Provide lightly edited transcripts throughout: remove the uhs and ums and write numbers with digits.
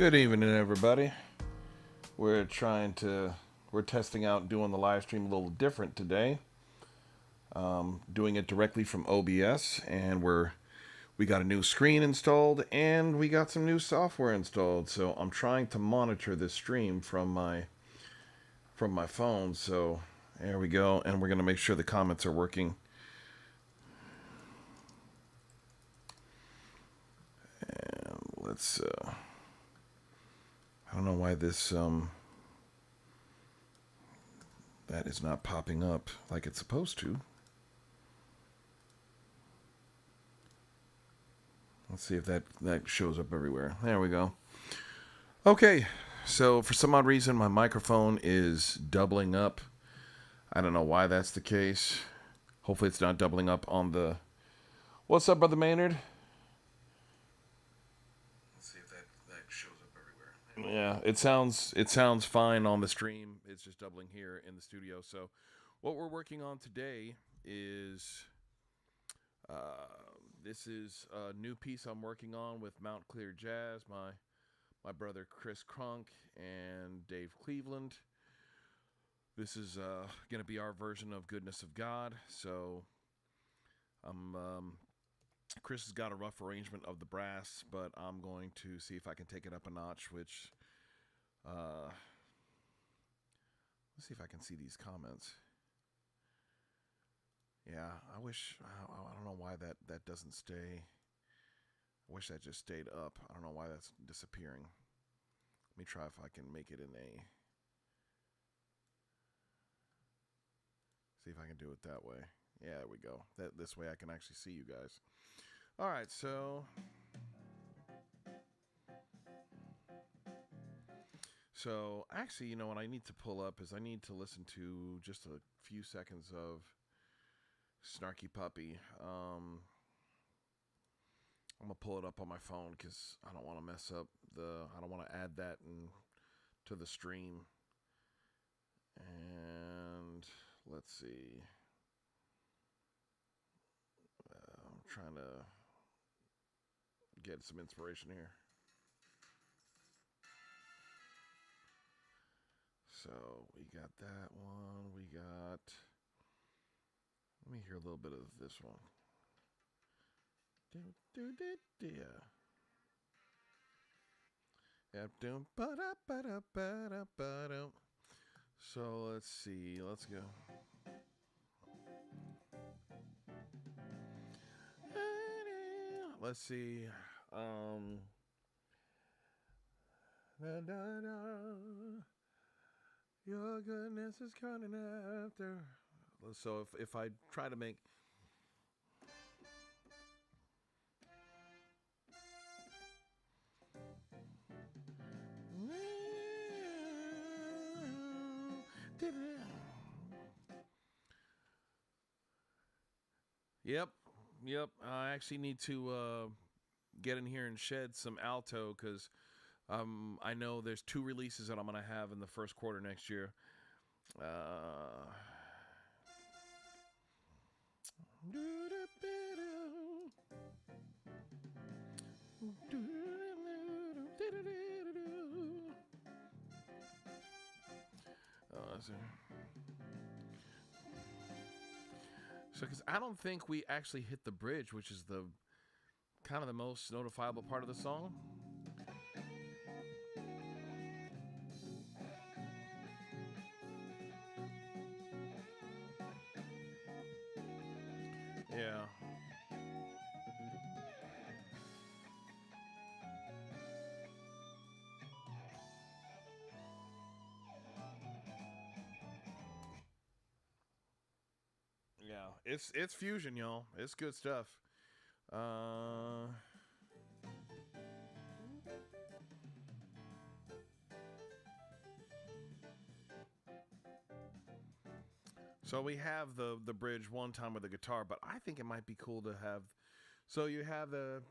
Good evening, everybody. We're testing out doing the live stream a little different today. Doing it directly from OBS, and we got a new screen installed, and we got some new software installed. So I'm trying to monitor this stream from my phone. So there we go, and we're gonna make sure the comments are working. And let's. I don't know why this that is not popping up like it's supposed to. Let's see if that shows up everywhere. There we go. Okay, so for some odd reason, my microphone is doubling up. I don't know why that's the case. Hopefully it's not doubling up on the... What's up, Brother Maynard? Let's see if that shows up everywhere. Yeah, it sounds fine on the stream. It's just doubling here in the studio. So what we're working on today is... this is a new piece I'm working on with Mount Clear Jazz, my brother Chris Crunk and Dave Cleveland. This is going to be our version of Goodness of God. So Chris has got a rough arrangement of the brass, but I'm going to see if I can take it up a notch, which let's see if I can see these comments. Yeah, I don't know why that doesn't stay. I wish that just stayed up. I don't know why that's disappearing. Let me try if I can make it in a... See if I can do it that way. Yeah, there we go. This way I can actually see you guys. All right, so... So, actually, you know what I need to pull up is I need to listen to just a few seconds of Snarky Puppy. I'm gonna pull it up on my phone because I don't want to mess up I don't want to add that to the stream. And let's see. I'm trying to get some inspiration here. So we got that one. We got... Let me hear a little bit of this one. So let's see. Let's go. Let's see. Your goodness is coming after. So if I try to make... Yep. I actually need to get in here and shed some Alto because I know there's 2 releases that I'm going to have in the first quarter next year. So, because I don't think we actually hit the bridge, which is the kind of the most notifiable part of the song. Yeah. Yeah, it's fusion, y'all. It's good stuff. So we have the bridge one time with the guitar, but I think it might be cool to have... So you have the...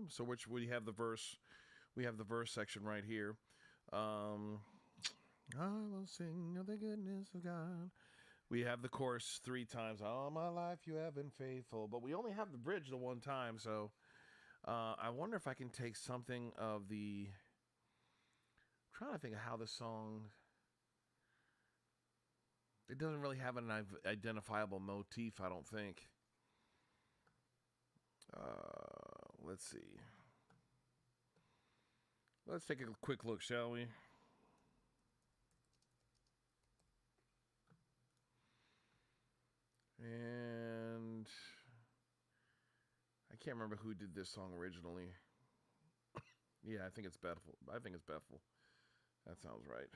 So which we have the verse... We have the verse section right here. I will sing of the goodness of God. We have the chorus 3 times. All my life you have been faithful. But we only have the bridge the 1 time, so I wonder if I can take something of the... I'm trying to think of how this song... It doesn't really have an identifiable motif, I don't think. Let's see. Let's take a quick look, shall we? And I can't remember who did this song originally. Yeah, I think it's Bethel. I think it's Bethel. That sounds right.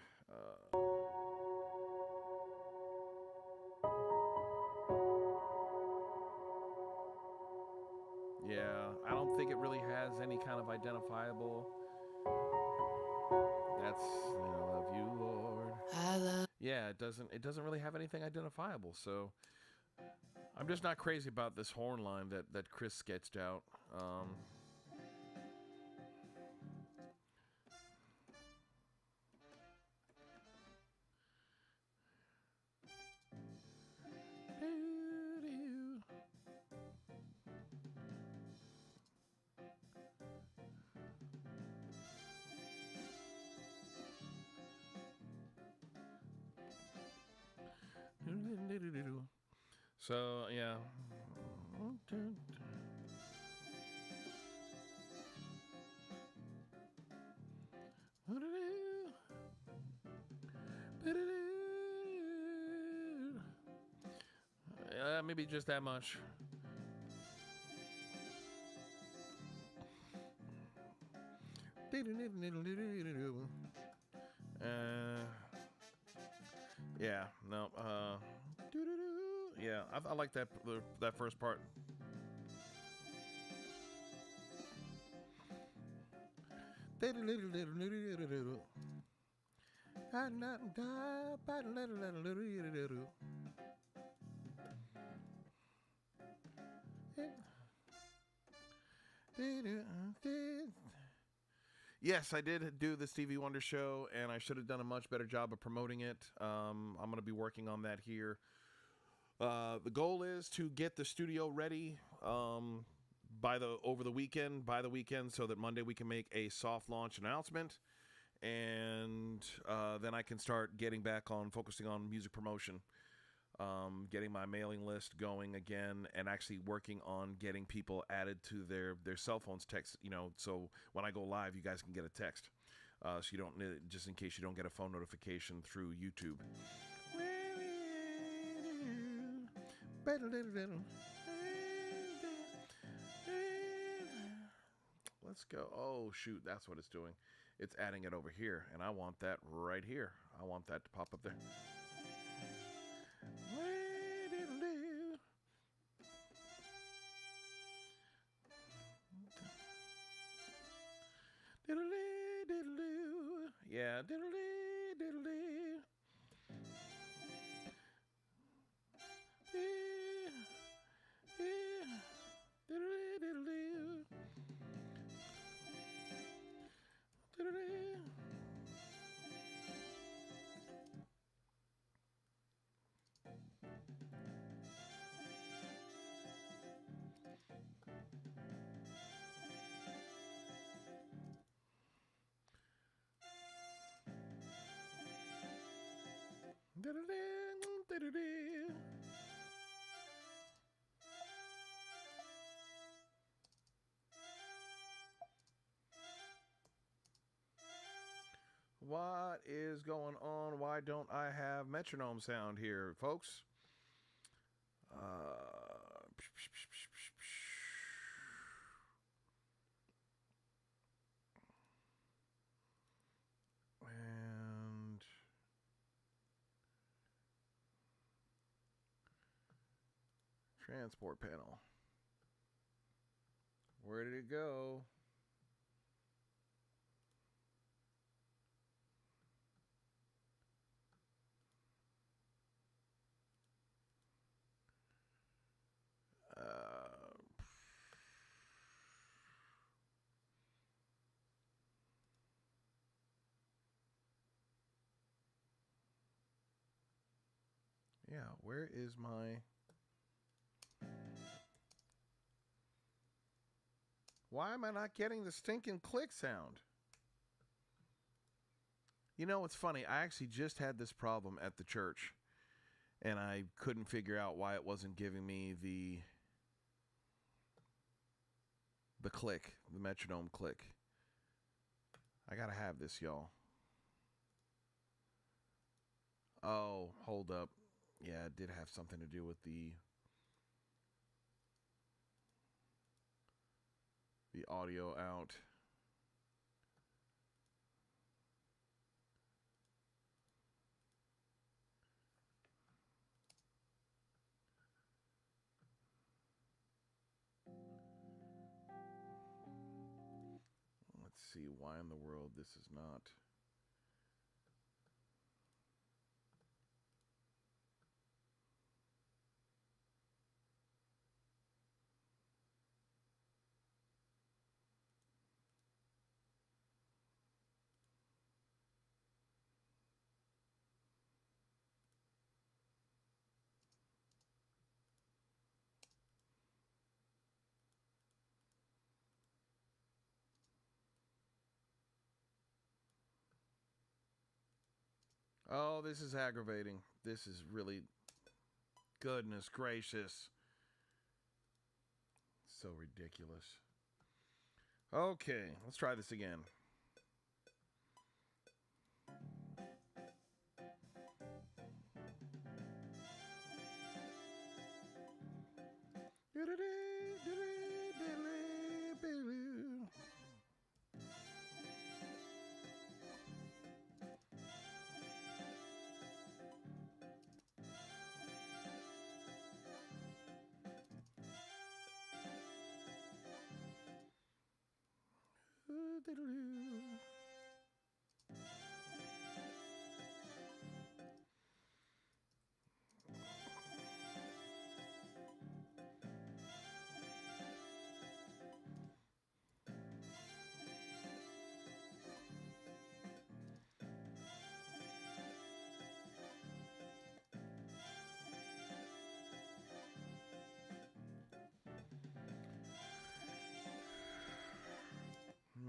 Yeah, I don't think it really has any kind of identifiable. That's I love you, Lord. I love. Yeah, it doesn't really have anything identifiable. So I'm just not crazy about this horn line that Chris sketched out. So yeah. Maybe just that much. Yeah, no, yeah, I like that first part. Yes, I did do the Stevie Wonder show, and I should have done a much better job of promoting it. I'm going to be working on that here. The goal is to get the studio ready over the weekend, so that Monday we can make a soft launch announcement, and then I can start getting back on focusing on music promotion. Getting my mailing list going again, and actually working on getting people added to their cell phones text, so when I go live, you guys can get a text. So you don't, just in case you don't get a phone notification through YouTube. Let's go. Oh, shoot, that's what it's doing. It's adding it over here, and I want that right here. I want that to pop up there. Yeah, What is going on? Why don't I have metronome sound here, folks? And transport panel. Where did it go? Yeah, where is my... Why am I not getting the stinking click sound? You know, it's funny. I actually just had this problem at the church, and I couldn't figure out why it wasn't giving me the click, the metronome click. I gotta have this, y'all. Oh, hold up. Yeah, it did have something to do with the audio out. Let's see why in the world this is not. Oh, this is aggravating. This is really... Goodness gracious. So ridiculous. Okay, let's try this again.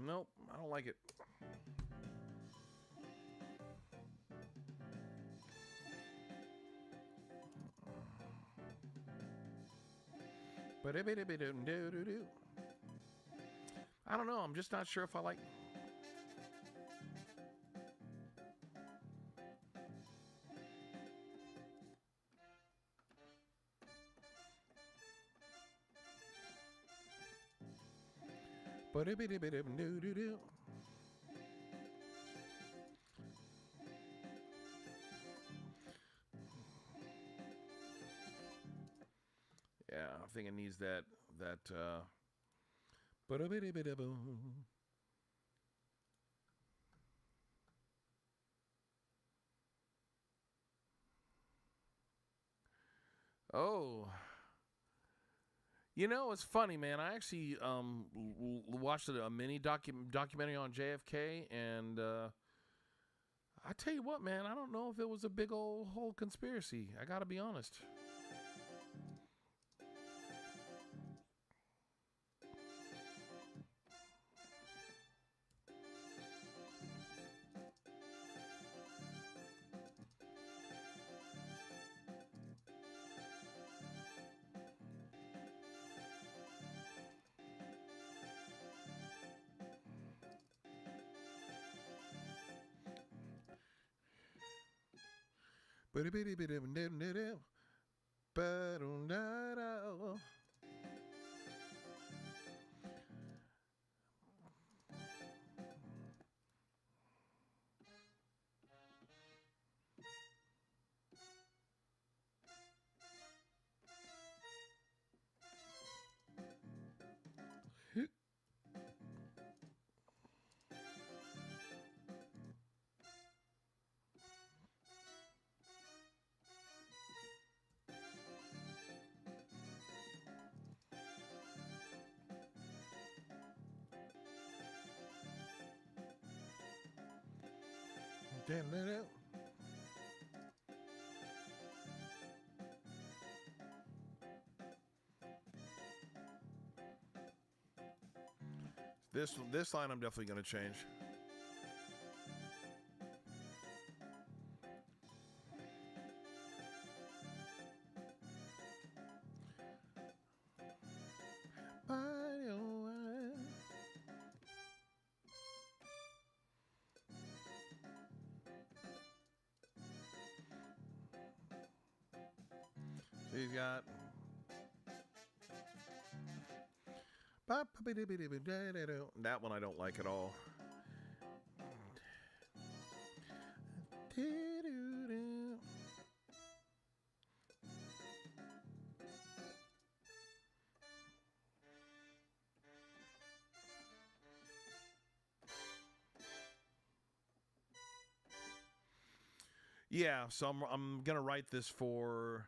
Nope, I don't like it. I don't know, I'm just not sure if I like... Yeah, I think it needs that Oh. You know, it's funny, man. I actually watched a mini documentary on JFK, and I tell you what, man, I don't know if it was a big old whole conspiracy. I gotta be honest. This line I'm definitely going to change. He's got that one I don't like at all. Yeah, so I'm gonna write this for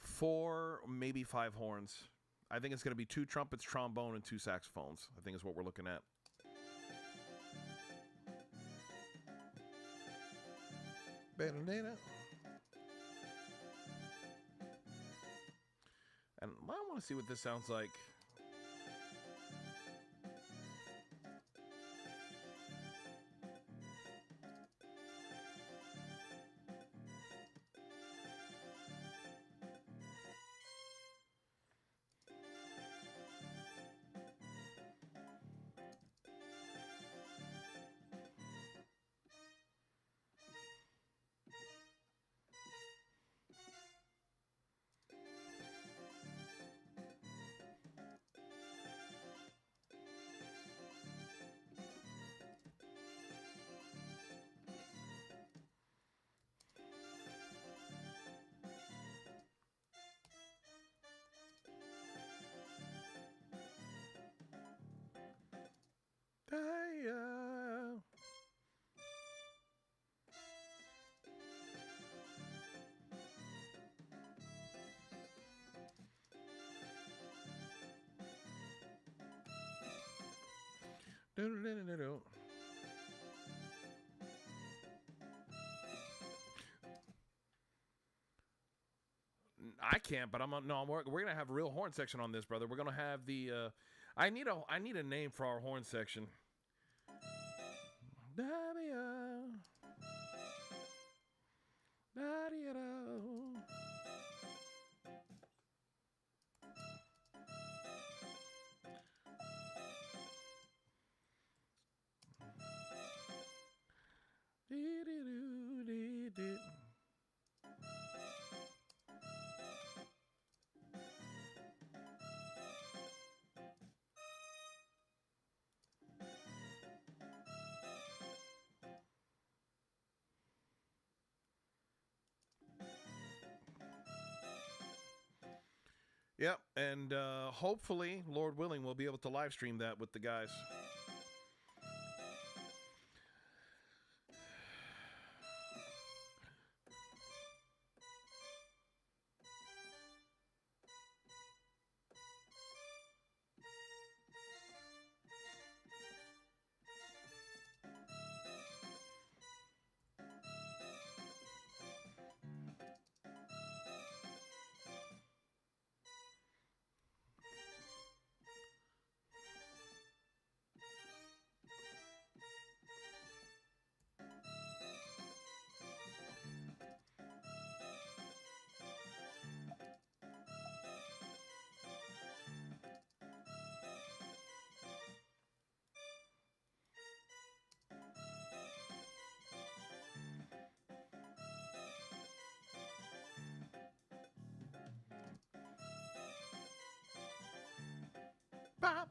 4, maybe 5 horns. I think it's gonna be 2 trumpets, trombone, and 2 saxophones. I think is what we're looking at. And I want to see what this sounds like. I can't, but we're gonna have a real horn section on this, brother. We're gonna have the. I need a name for our horn section. Yep, and hopefully, Lord willing, we'll be able to live stream that with the guys. Bop.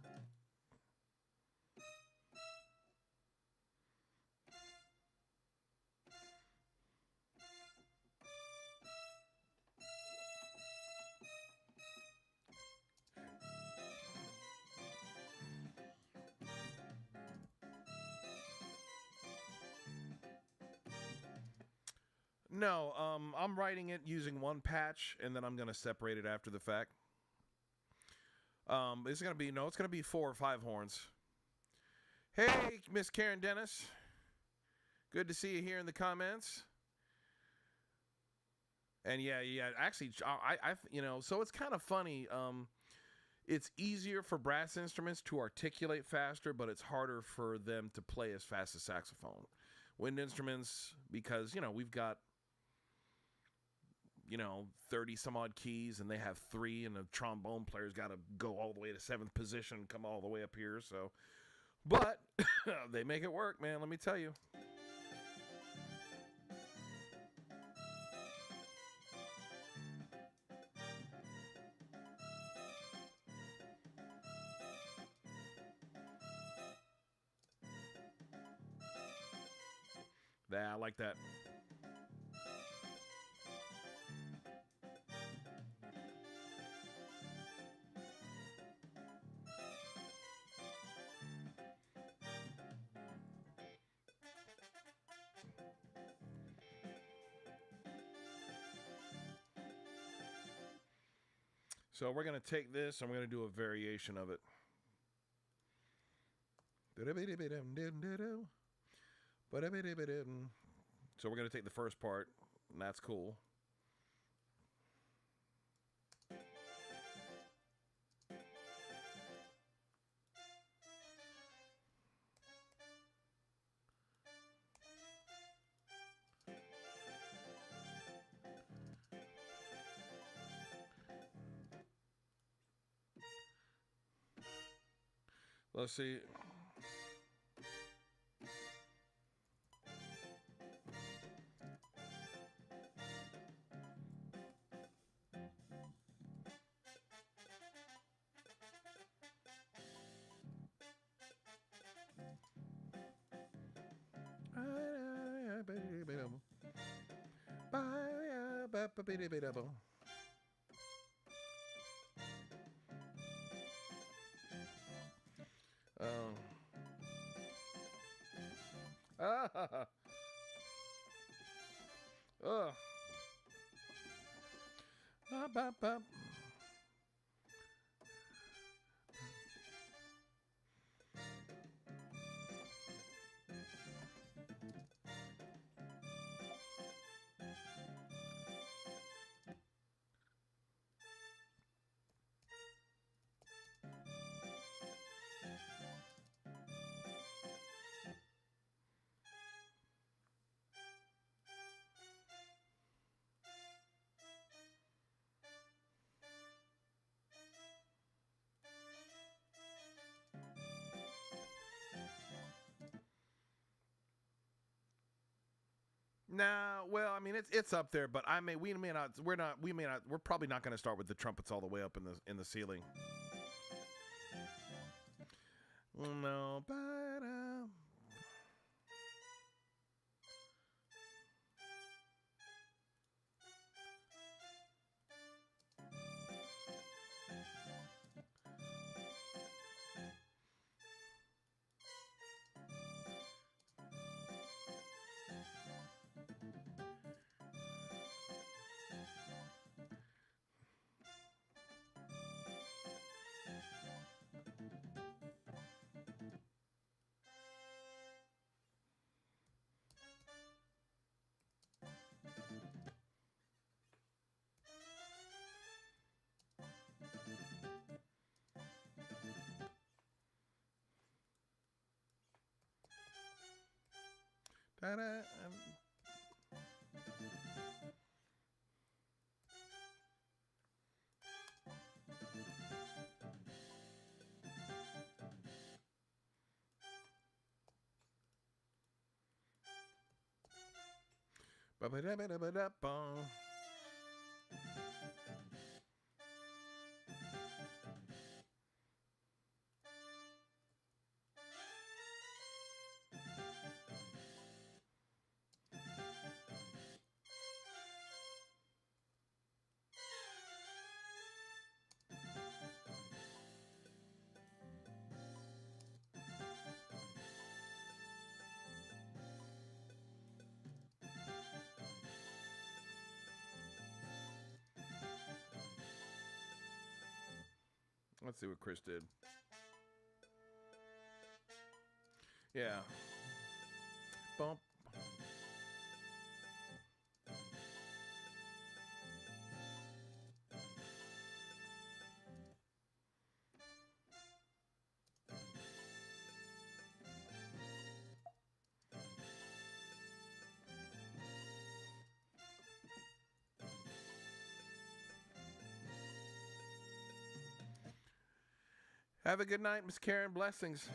No, I'm writing it using one patch, and then I'm gonna separate it after the fact. It's gonna be 4 or 5 horns. Hey, Miss Karen Dennis, good to see you here in the comments. And yeah, actually, I so it's kind of funny. It's easier for brass instruments to articulate faster, but it's harder for them to play as fast as saxophone. Wind instruments, because, we've got, 30 some odd keys, and they have 3, and the trombone player's got to go all the way to 7th position, come all the way up here. So, but they make it work, man. Let me tell you. Yeah, I like that. So we're going to take this and we're going to do a variation of it. So we're going to take the first part, and that's cool. Let's see. Nah, well, I mean it's up there, but we're probably not going to start with the trumpets all the way up in the ceiling. No, but ta-da. Ba-ba-da-ba-da-ba-da-bum. Let's see what Chris did. Yeah. Bump. Have a good night, Miss Karen. Blessings.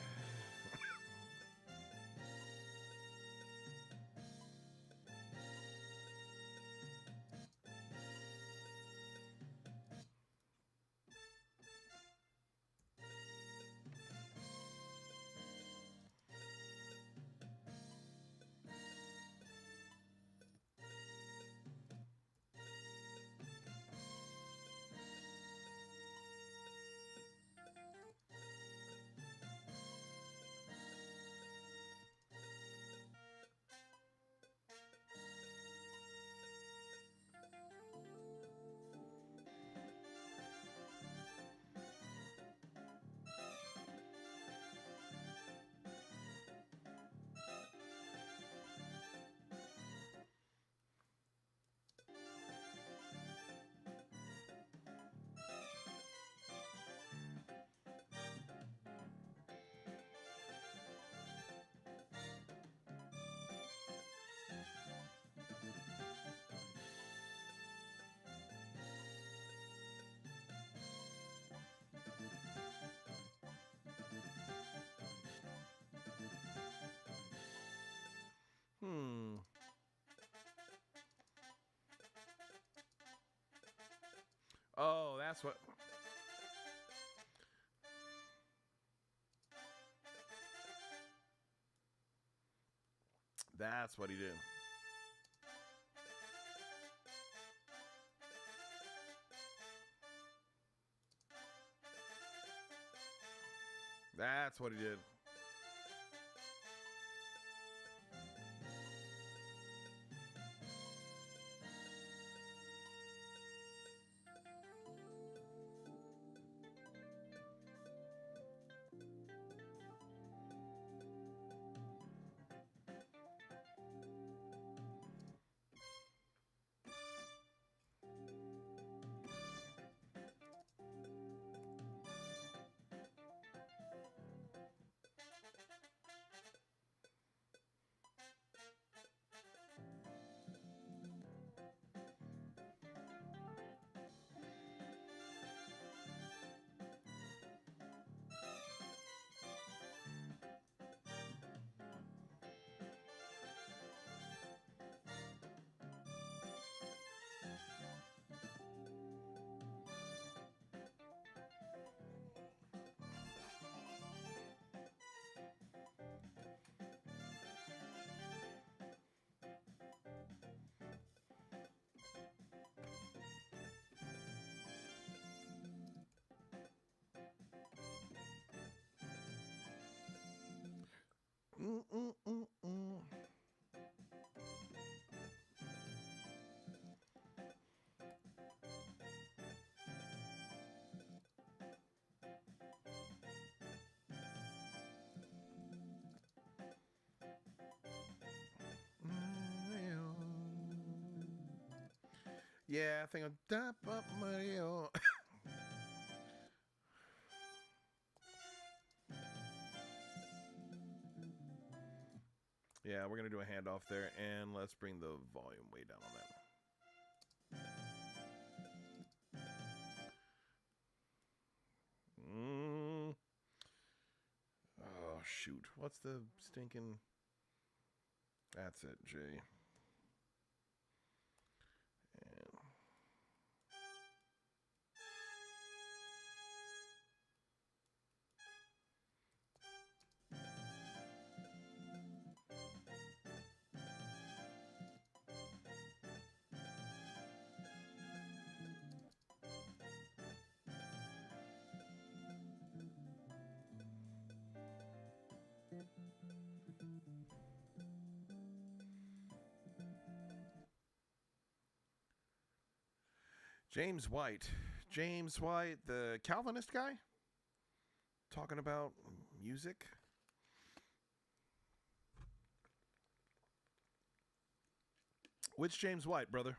Oh, that's what. That's what he did. That's what he did. Yeah, I think I'll tap up Mario. Yeah, we're going to do a handoff there, and let's bring the volume way down on that. Oh, shoot. What's the stinking... That's it, J. And... James White, the Calvinist guy, talking about music. Which James White, brother?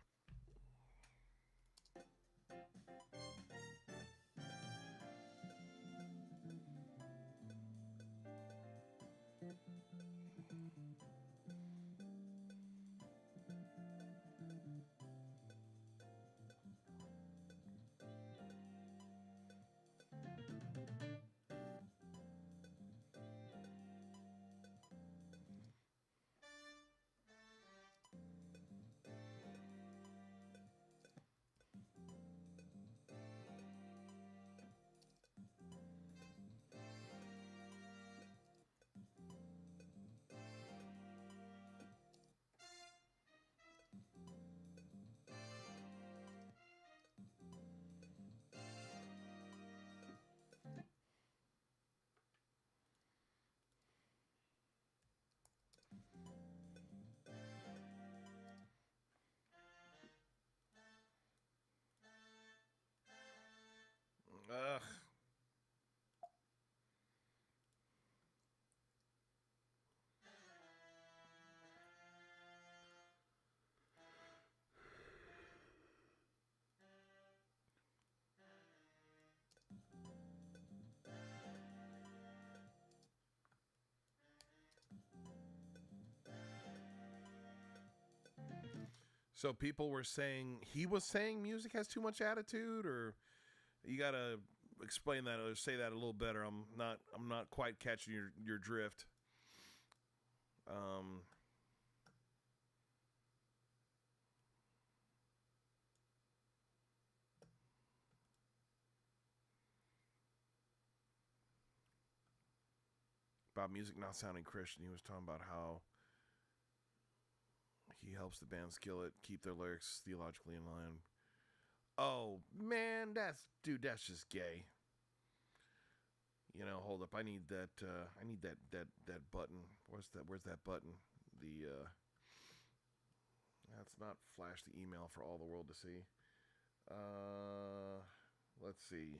So people were saying, he was saying music has too much attitude, or you gotta explain that or say that a little better. I'm not quite catching your drift. About music not sounding Christian. He was talking about how he helps the band Skillet keep their lyrics theologically in line. Oh man, that's just gay. You know, hold up. I need that button. Where's that button? That's not flash the email for all the world to see. Let's see.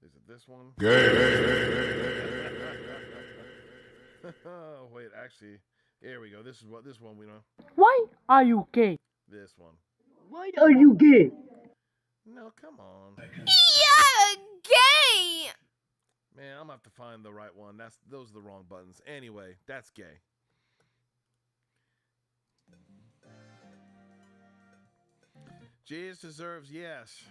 Is it this one? Oh, wait, actually, here we go. This one we know. Why are you gay? This one. Why are you gay? No, come on. Yeah, gay. Man, I'm gonna have to find the right one. Those are the wrong buttons. Anyway, that's gay. Jesus deserves yes.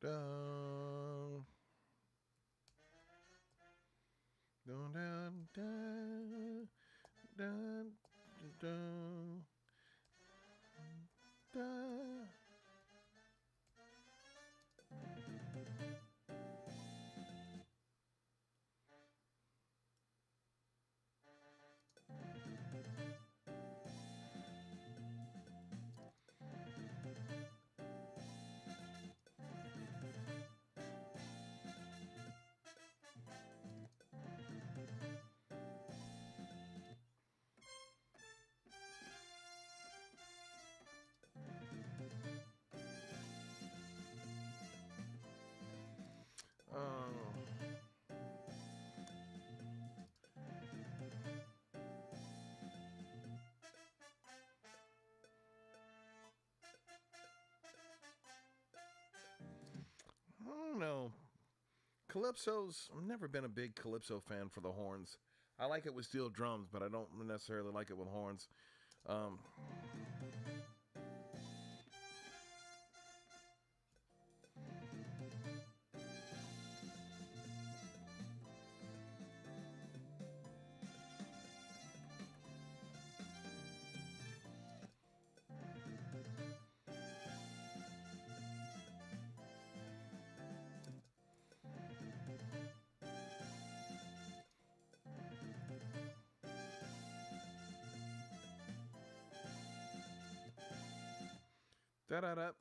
Down. Down, down, down, down, down, down. I don't know. Calypso's, I've never been a big Calypso fan for the horns. I like it with steel drums, but I don't necessarily like it with horns. Da-da-da.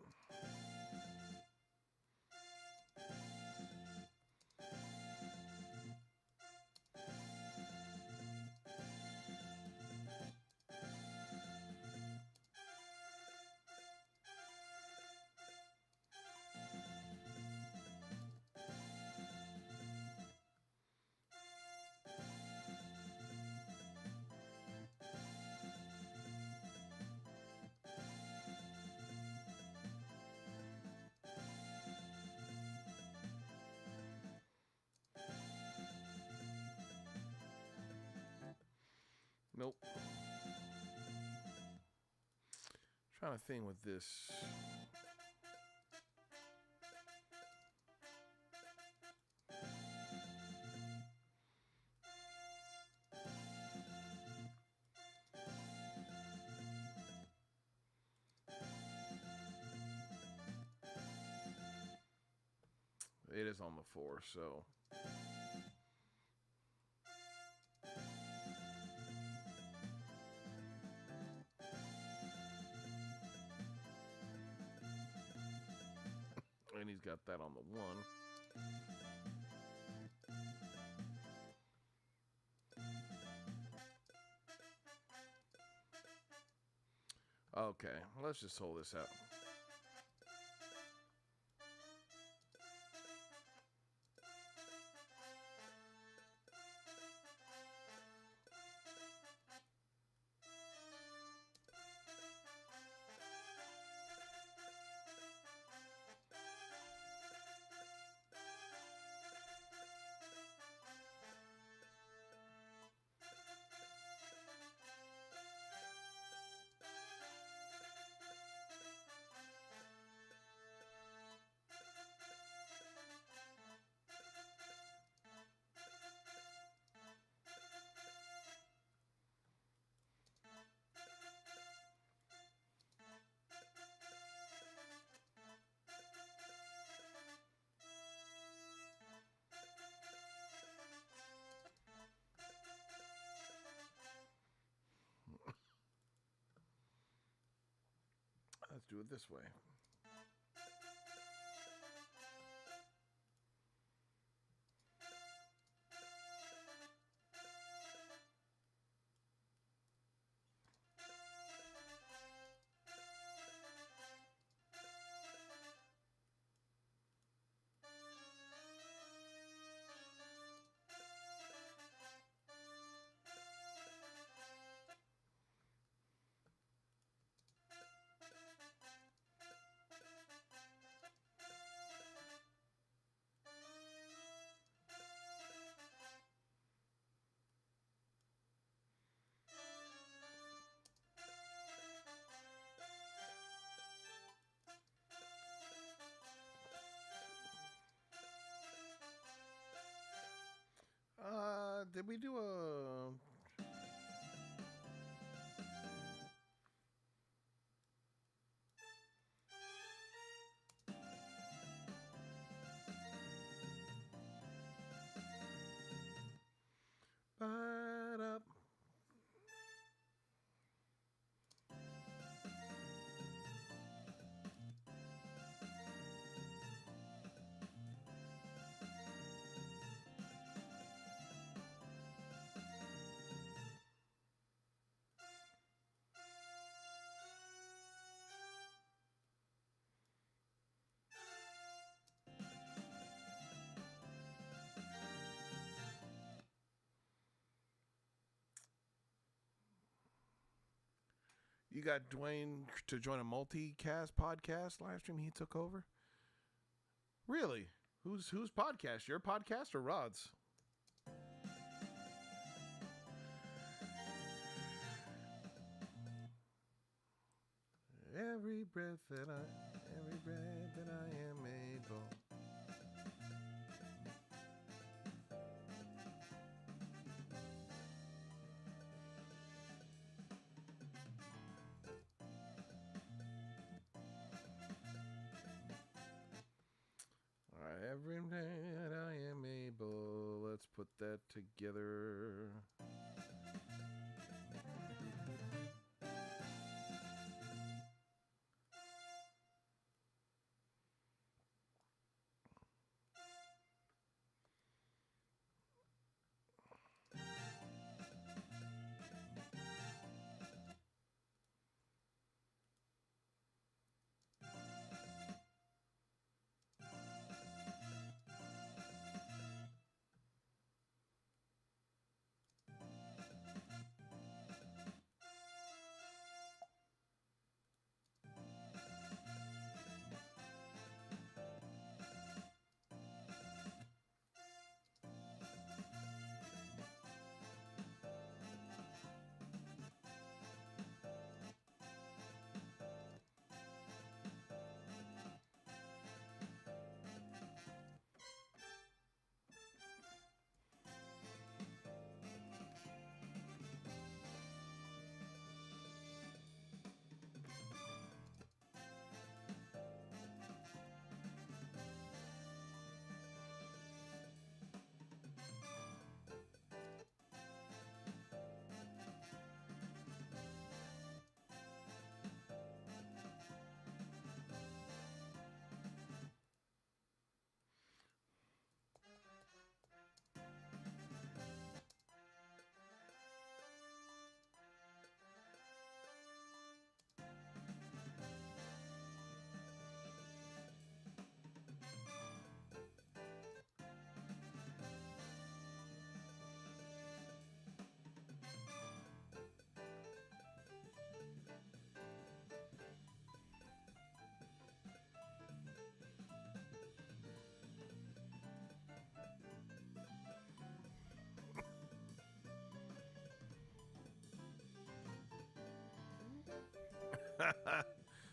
Nope. Trying to think with this. It is on the 4, so. And he's got that on the 1. Okay, let's just hold this out. Let's do it this way. Did we do a... Ba-da. You got Dwayne to join a multicast podcast live stream he took over? Really? Whose podcast? Your podcast or Rod's? Every breath that I am able. Alright, every day that I am able. Let's put that together.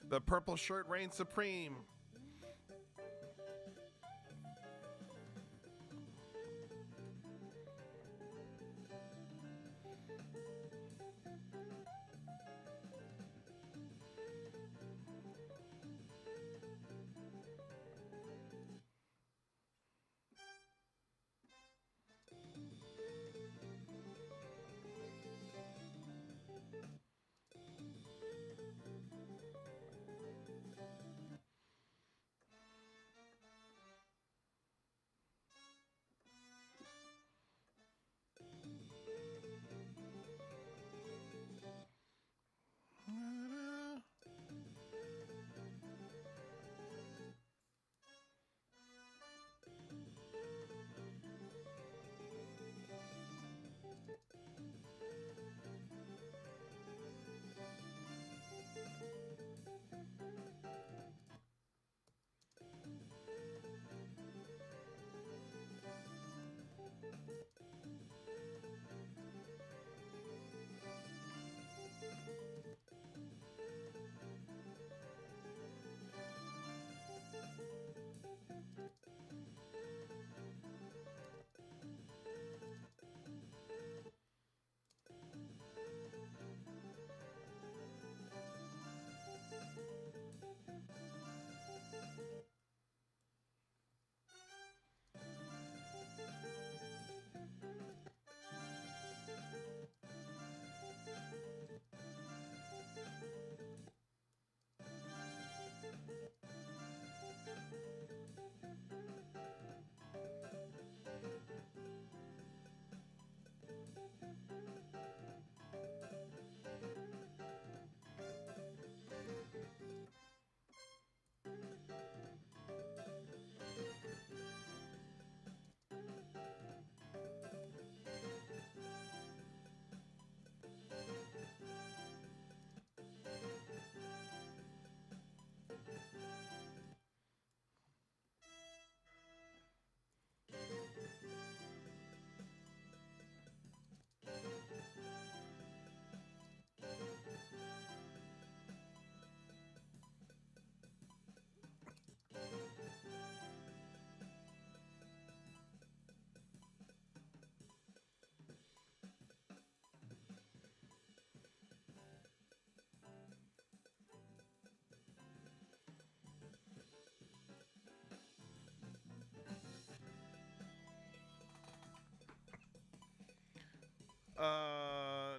The purple shirt reigns supreme.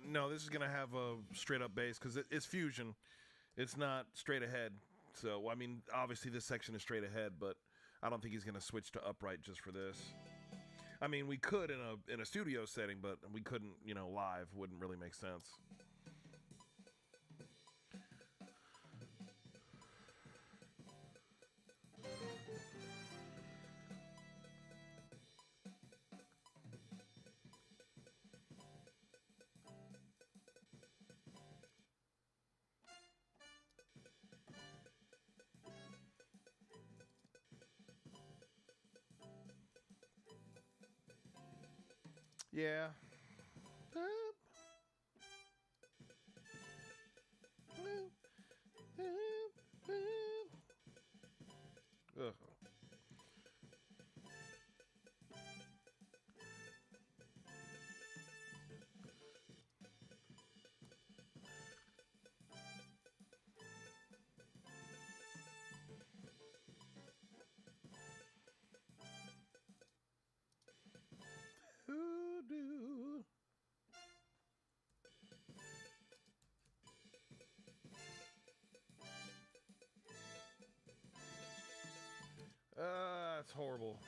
No, this is gonna have a straight up bass because it's fusion. It's not straight ahead. So I mean, obviously this section is straight ahead, but I don't think he's gonna switch to upright just for this. I mean, we could in a studio setting, but we couldn't, you know, live. Wouldn't really make sense. Yeah. Ugh. Hoodoo. That's horrible.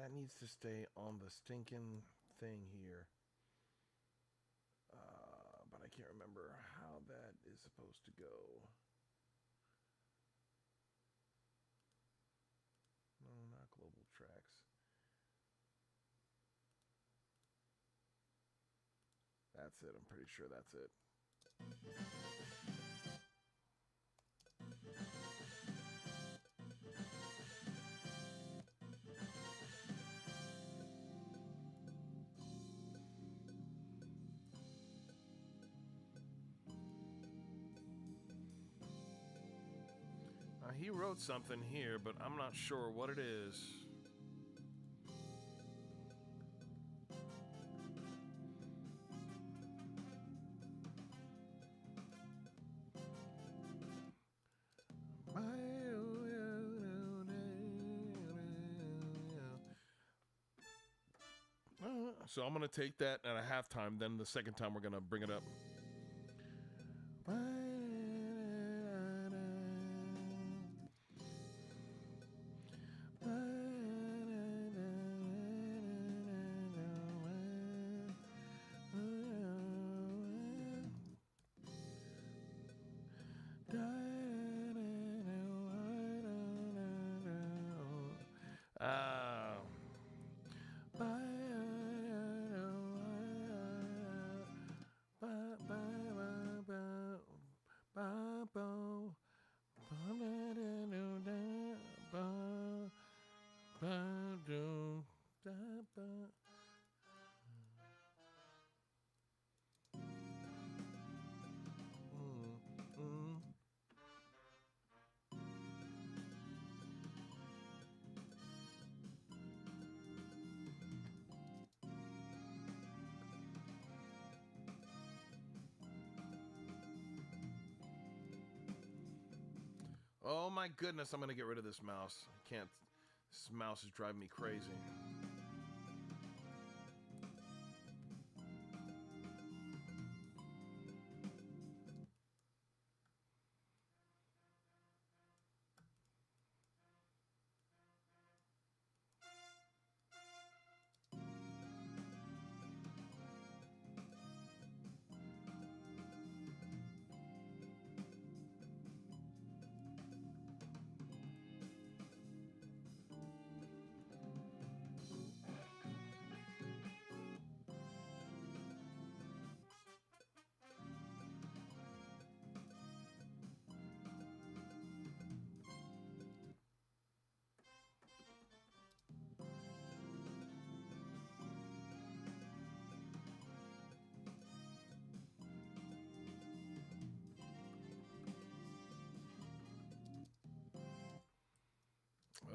that needs to stay on the stinking thing here. But I can't remember how that is supposed to go. No, not global tracks. That's it. I'm pretty sure that's it. He wrote something here, but I'm not sure what it is. So I'm going to take that at a halftime. Then the second time we're going to bring it up. Oh my goodness, I'm gonna get rid of this mouse. I can't. This mouse is driving me crazy.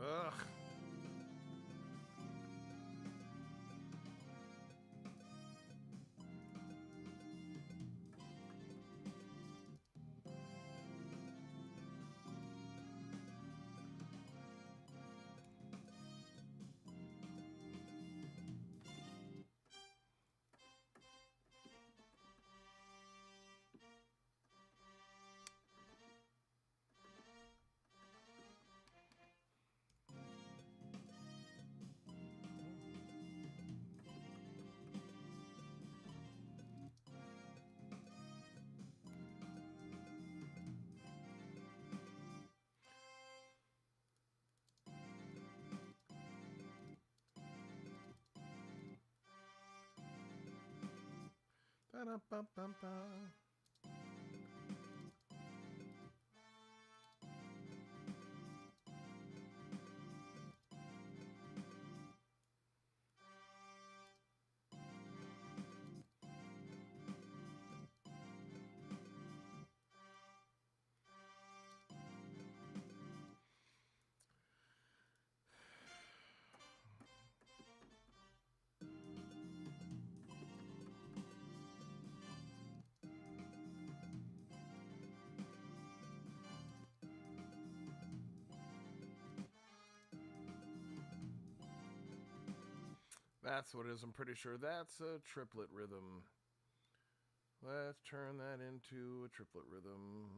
Ugh. Ba-da-bum-bum-bum. That's what it is. I'm pretty sure that's a triplet rhythm. Let's turn that into a triplet rhythm.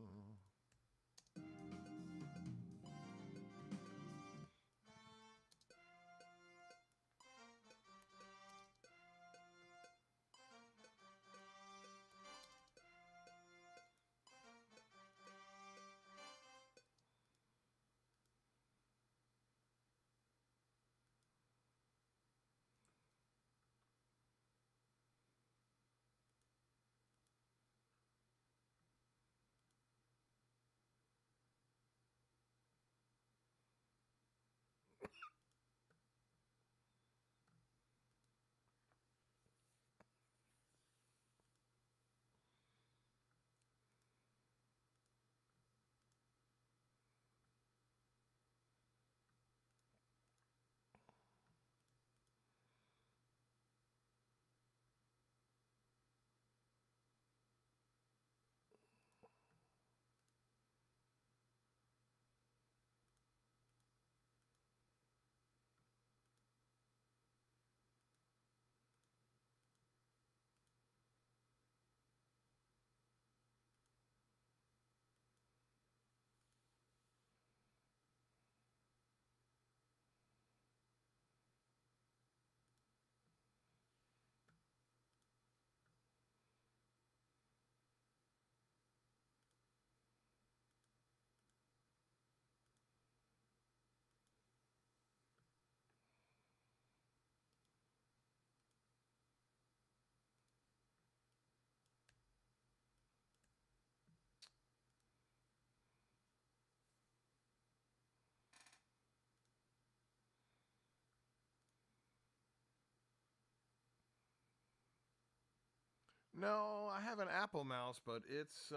No, I have an Apple mouse, but it's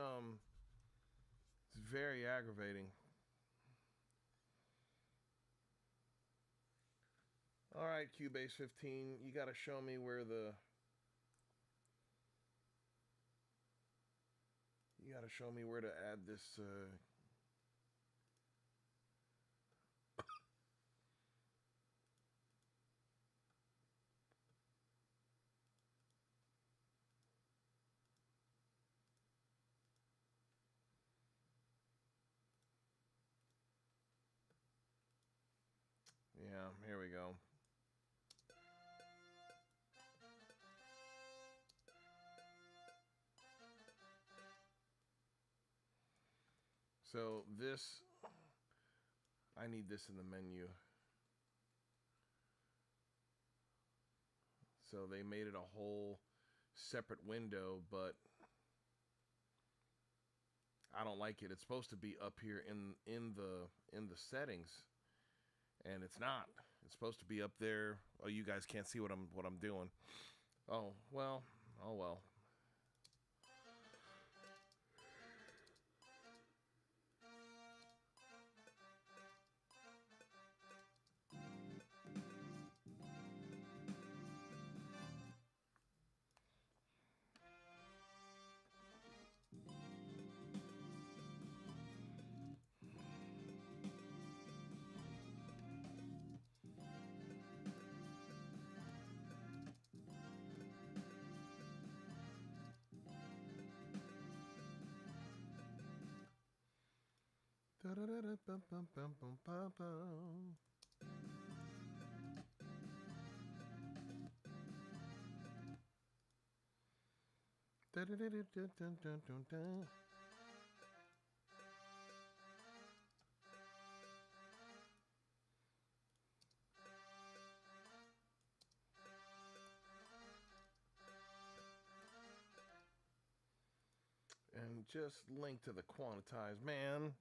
very aggravating. All right, Cubase 15, you got to show me where the... You got to show me where to add this... Yeah, here we go. So this, I need this in the menu. So they made it a whole separate window, but I don't like it. It's supposed to be up here in the settings, and it's not. It's supposed to be up there. Oh, you guys can't see what I'm doing. Oh well. Oh well. Da-da-da-da-bum-bum-bum-bum-bum. Da-da-da-da-da-dun-dun-dun-dun. And just link to the quantized, man.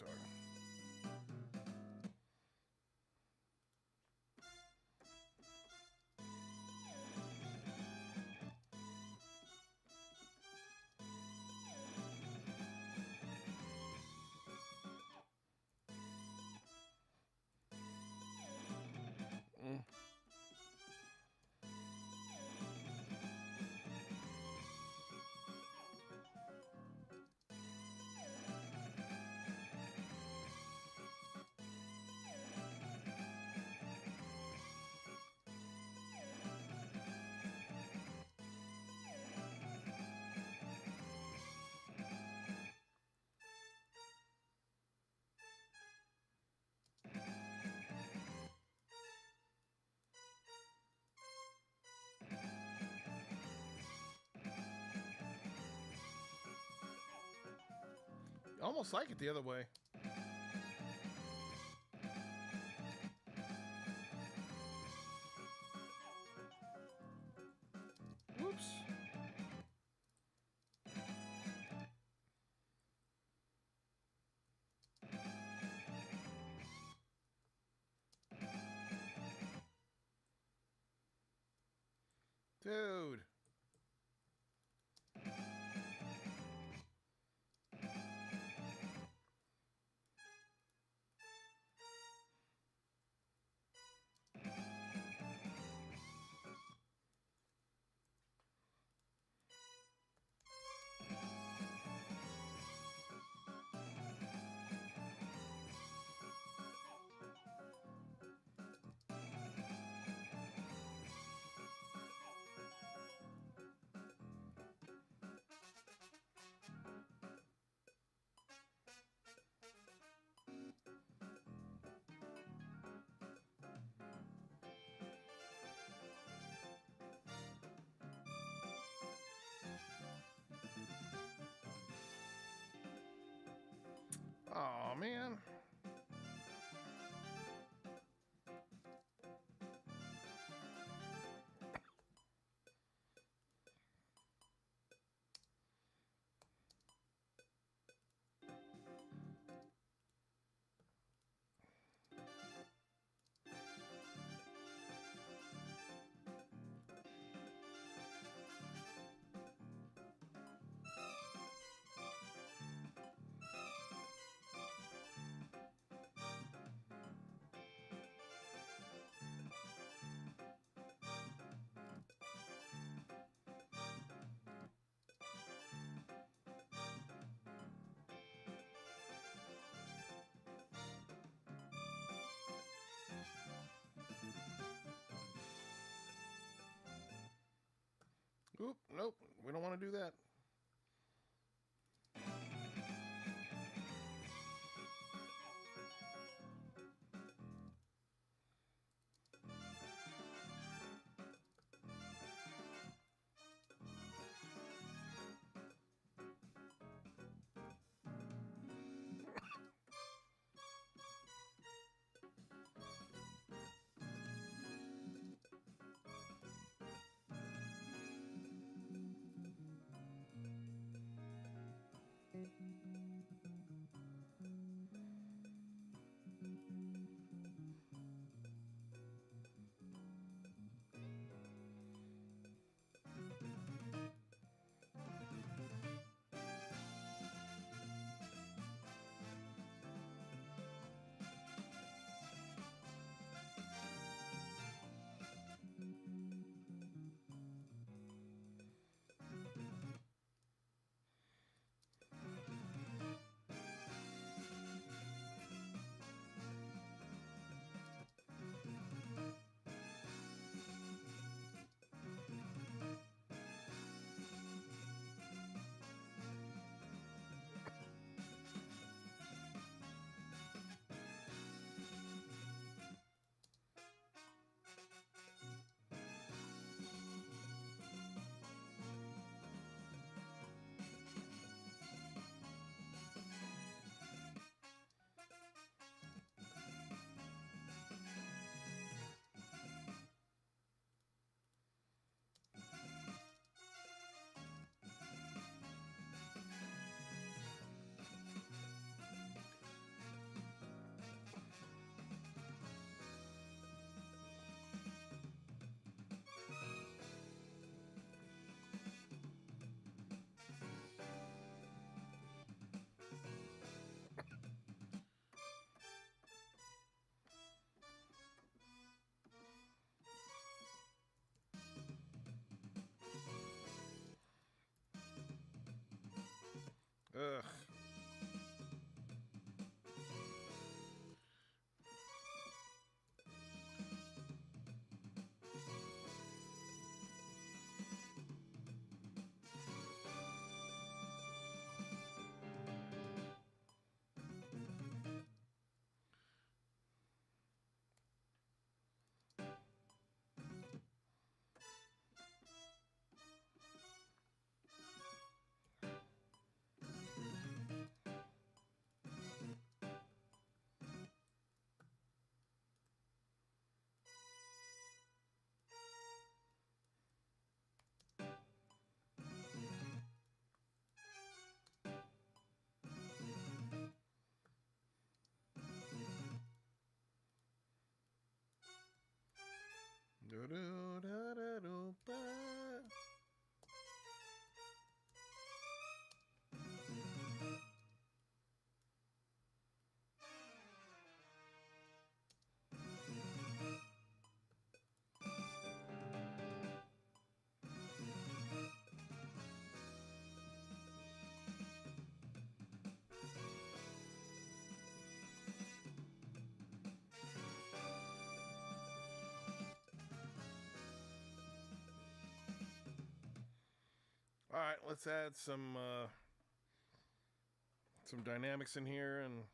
guitar. Almost like it the other way. Whoops. Dude. Oh man. Oop, nope, we don't want to do that. right, let's add some dynamics in here and.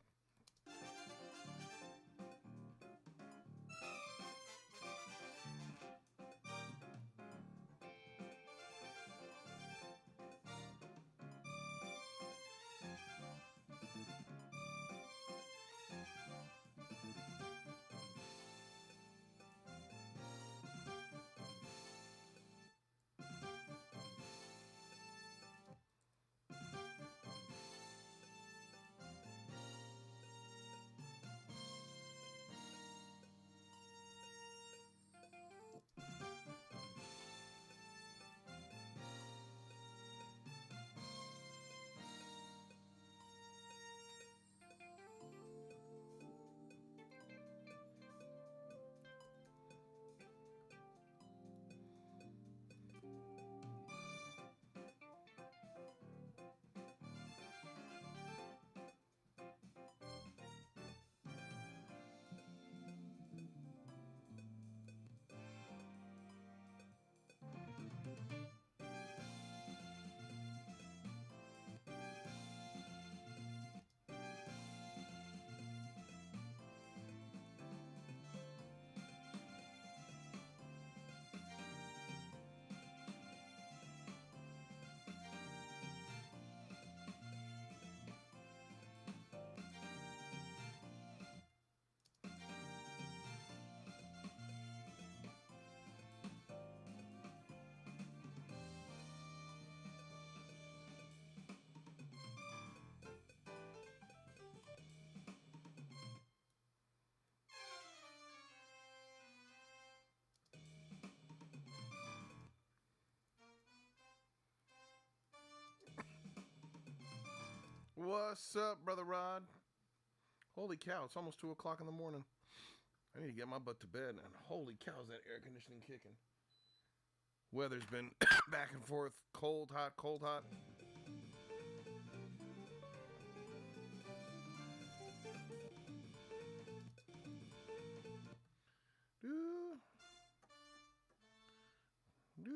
What's up, Brother Rod? Holy cow, it's almost 2 o'clock in the morning. I need to get my butt to bed, and holy cow, is that air conditioning kicking. Weather's been back and forth, cold, hot, cold, hot. Do, do.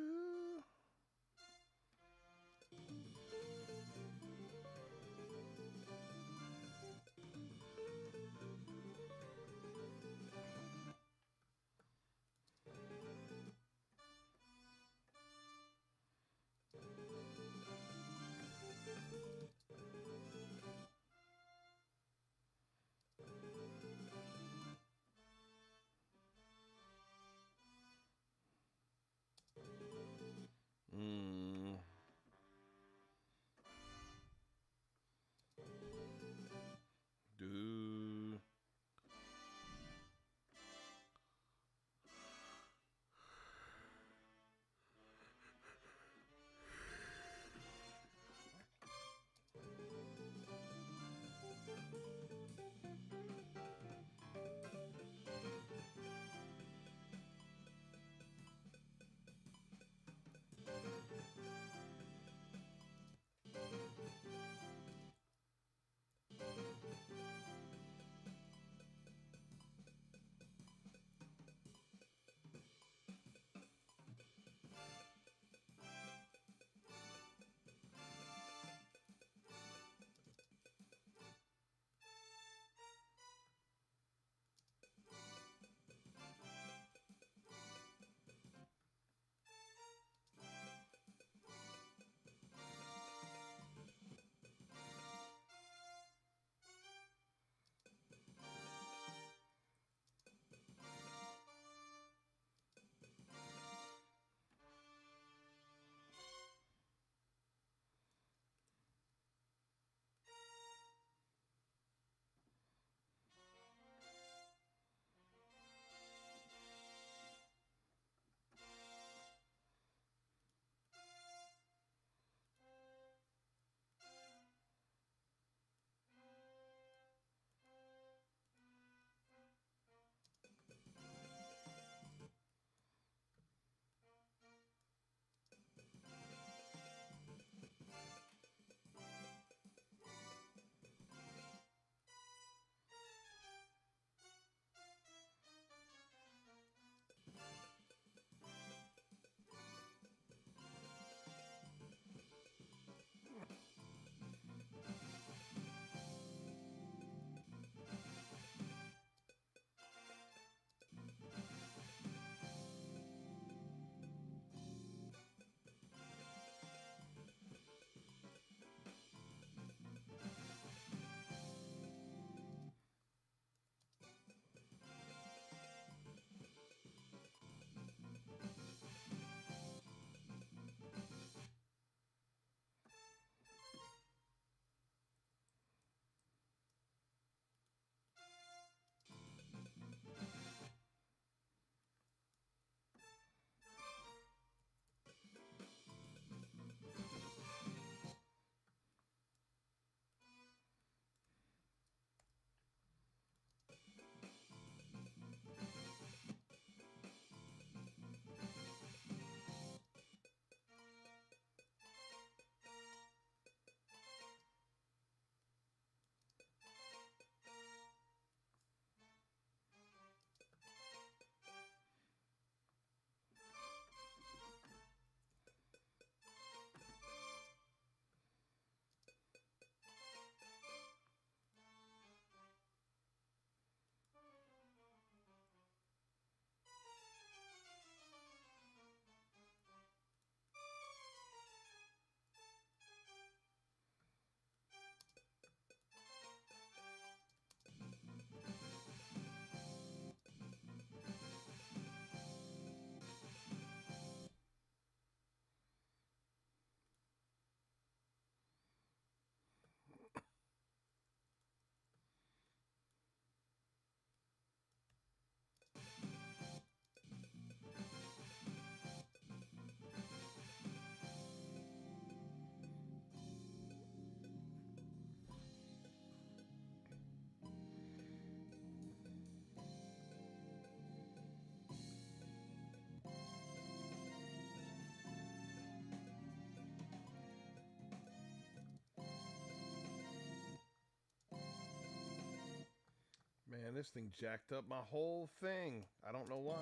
Man, this thing jacked up my whole thing. I don't know why.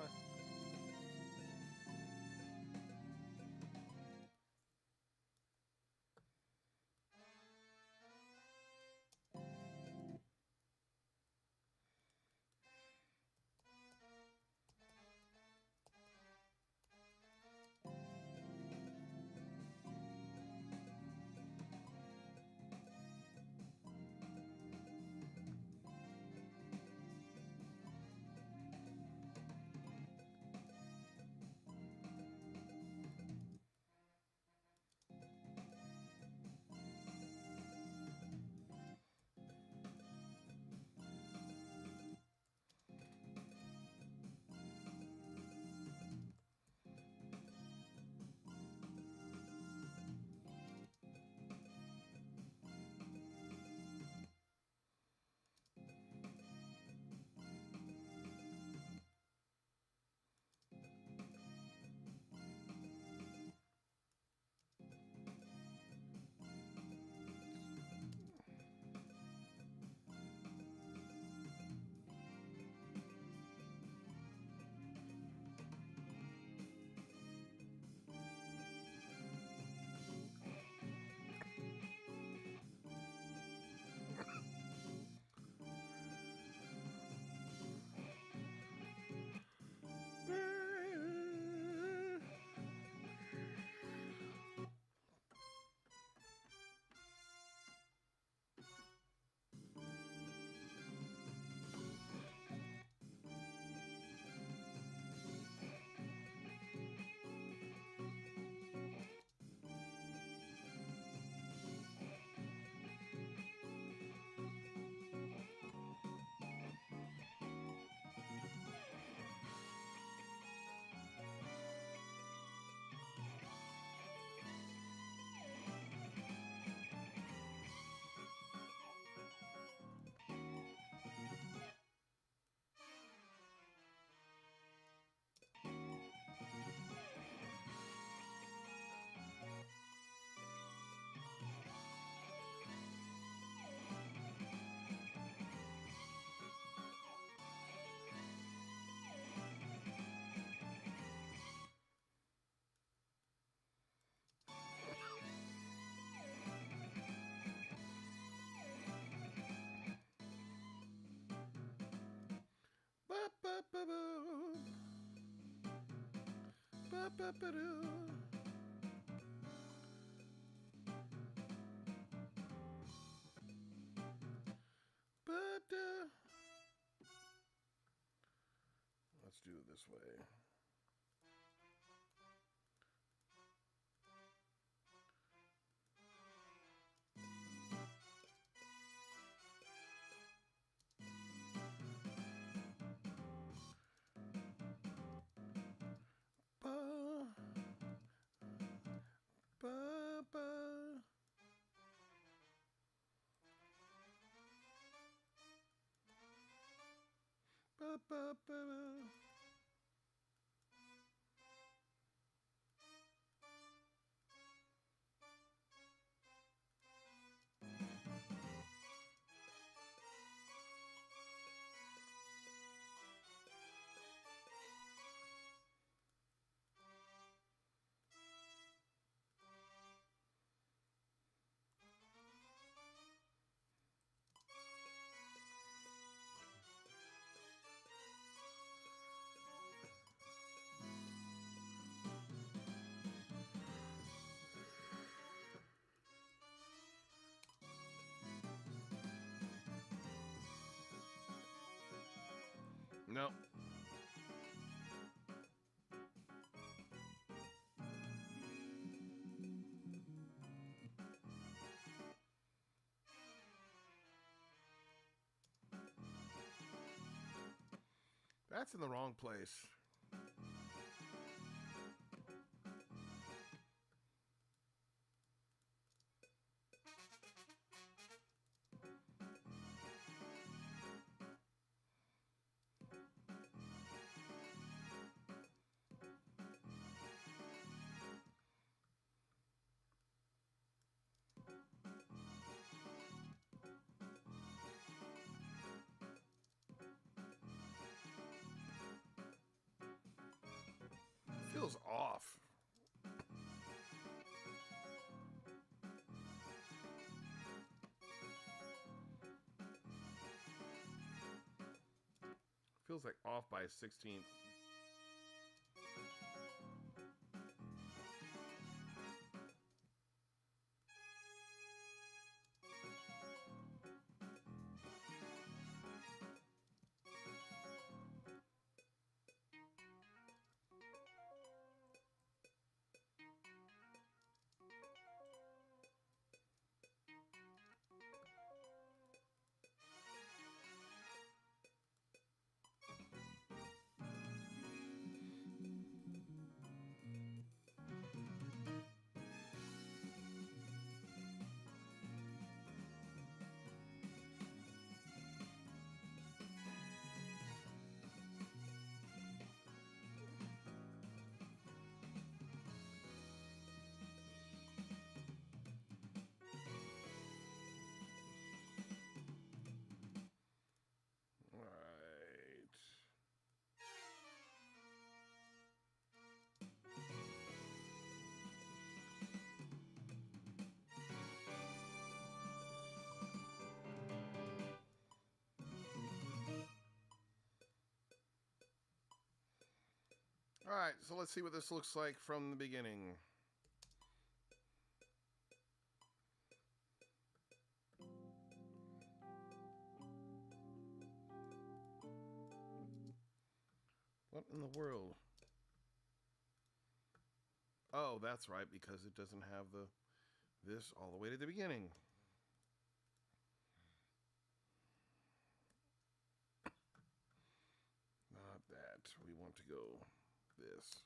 Ba-ba-ba-boo. Ba-ba-ba-doo. Ba-da. Let's do it this way. Ba, ba, ba. Ba, ba, ba, ba. No. That's in the wrong place. Feels like off by a 16th. All right, so let's see what this looks like from the beginning. What in the world? Oh, that's right, because it doesn't have this all the way to the beginning. Not that. We want to go this.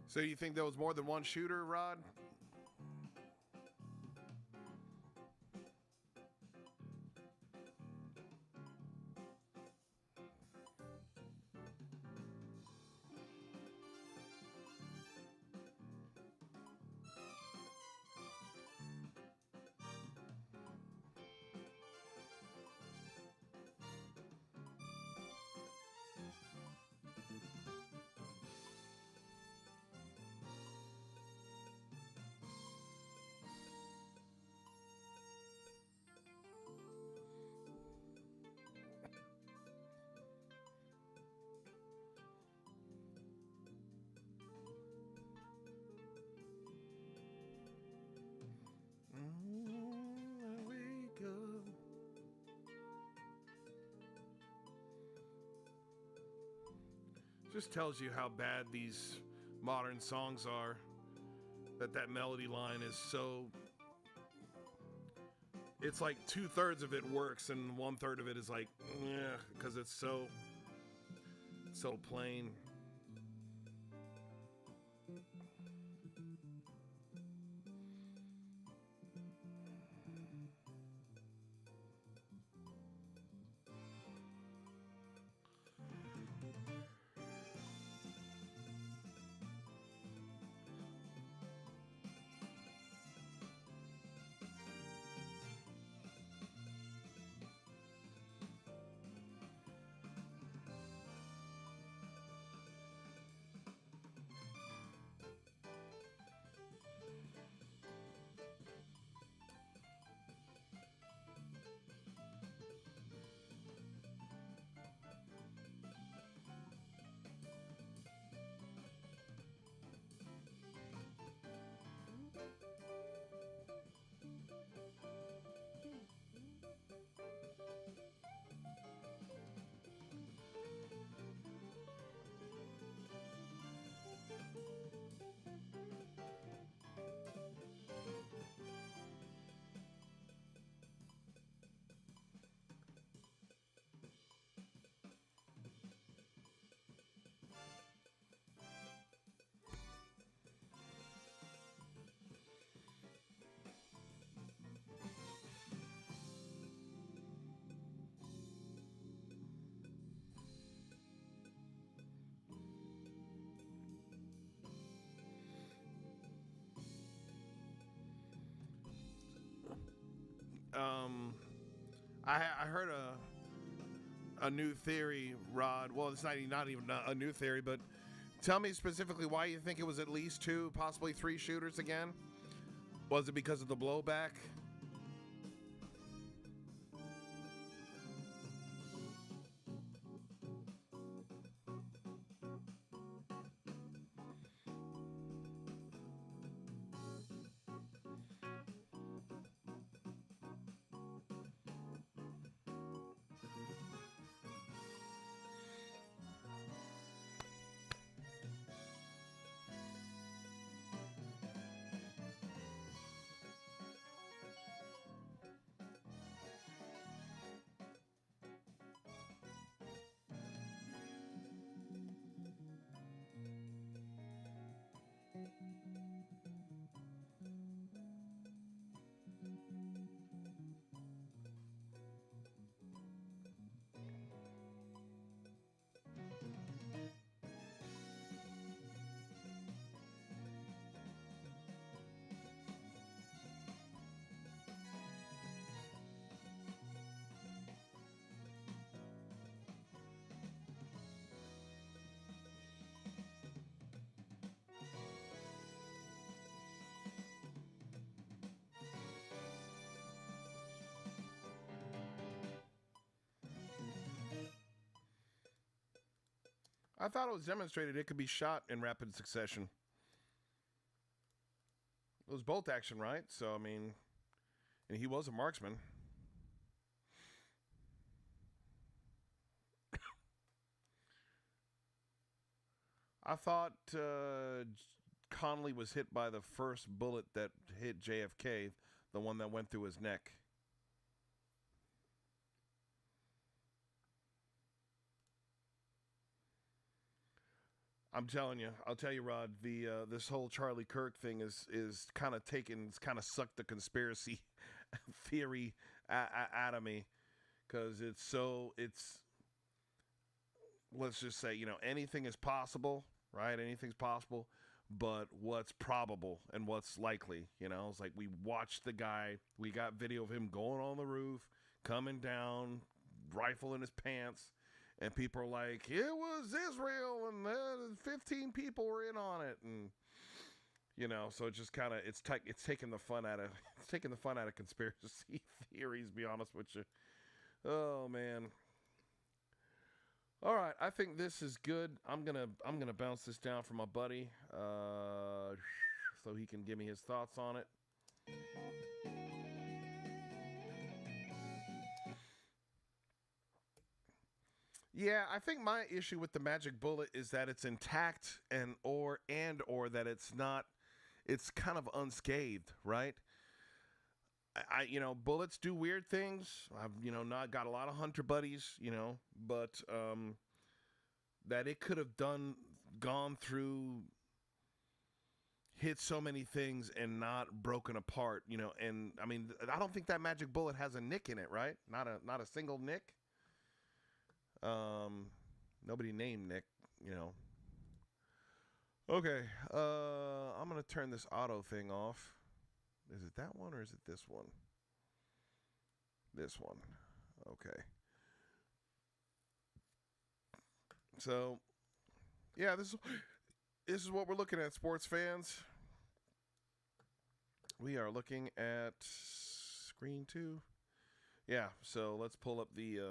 So you think there was more than one shooter, Rod? I wake up. Just tells you how bad these modern songs are. That melody line is so... It's like 2/3 of it works and 1/3 of it is like, yeah, because it's so plain. I heard a new theory, Rod. Well, it's not even a new theory, but tell me specifically why you think it was at least 2, possibly 3 shooters again. Was it because of the blowback? I thought it was demonstrated it could be shot in rapid succession. It was bolt action, right? So, I mean, and he was a marksman. I thought Connolly was hit by the first bullet that hit JFK, the one that went through his neck. I'm telling you, I'll tell you, Rod. The this whole Charlie Kirk thing is kind of sucked the conspiracy theory out of me, because it's let's just say, anything is possible, right? Anything's possible, but what's probable and what's likely, it's like we watched the guy, we got video of him going on the roof, coming down, rifle in his pants. And people are like, it was Israel, and 15 people were in on it, and so it just kind of it's taking the fun out of conspiracy theories. Be honest with you. Oh man. All right, I think this is good. I'm gonna bounce this down for my buddy, so he can give me his thoughts on it. Yeah, I think my issue with the Magic Bullet is that it's intact or that it's kind of unscathed, right? Bullets do weird things. I've, not got a lot of hunter buddies, but that it could have gone through, hit so many things and not broken apart, and I mean, I don't think that Magic Bullet has a nick in it, right? Not a single nick. Nobody named Nick, Okay, I'm gonna turn this auto thing off. Is it that one or is it this one? This one. Okay. So, yeah, this is what we're looking at, sports fans. We are looking at screen 2. Yeah, so let's pull up the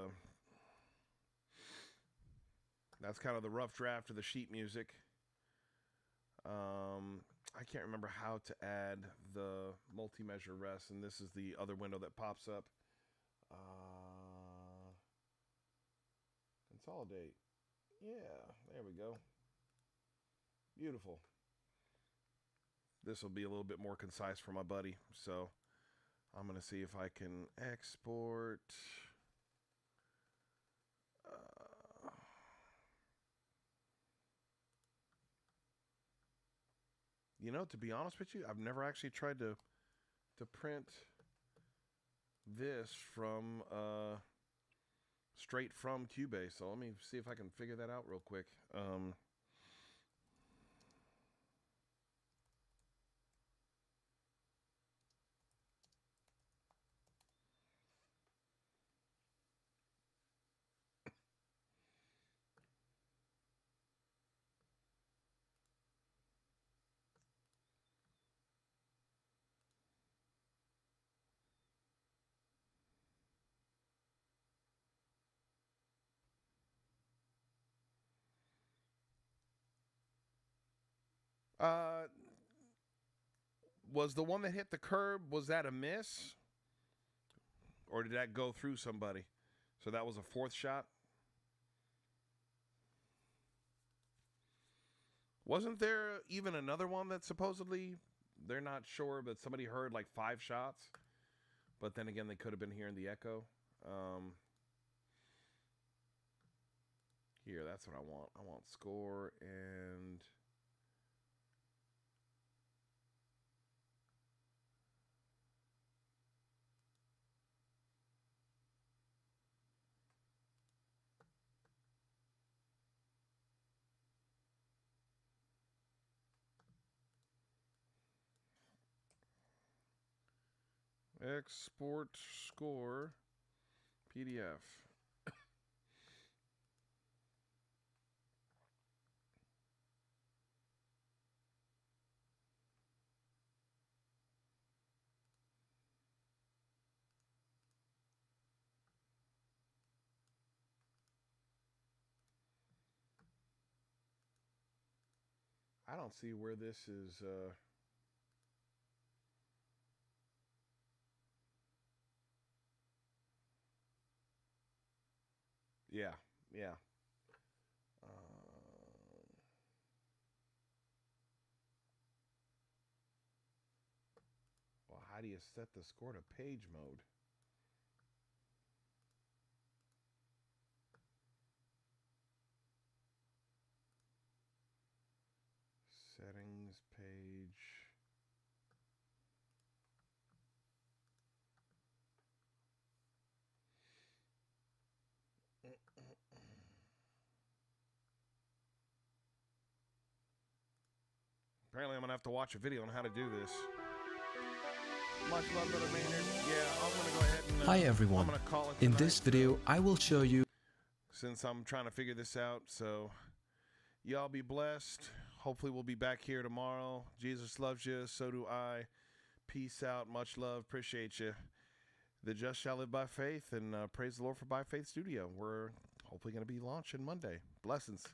that's kind of the rough draft of the sheet music. I can't remember how to add the multi-measure rest, and this is the other window that pops up. Consolidate. Yeah, there we go. Beautiful. This will be a little bit more concise for my buddy, so I'm going to see if I can export. To be honest with you, I've never actually tried to print this from straight from Cubase. So let me see if I can figure that out real quick. Was the one that hit the curb, was that a miss? Or did that go through somebody? So that was a fourth shot? Wasn't there even another one that supposedly, they're not sure, but somebody heard like 5 shots? But then again, they could have been hearing the echo. Here, that's what I want. I want score and... Export score PDF. I don't see where this is. Yeah. Well, how do you set the score to page mode? Settings page. Apparently, I'm going to have to watch a video on how to do this. Much love, Brother Maynard. Yeah, I'm going to go ahead and... Hi everyone. I'm going to call it In tonight, this video, I will show you... since I'm trying to figure this out, so y'all be blessed. Hopefully we'll be back here tomorrow. Jesus loves you, so do I. Peace out, much love, appreciate you. The just shall live by faith, and praise the Lord for By Faith Studio. We're hopefully going to be launching Monday. Blessings.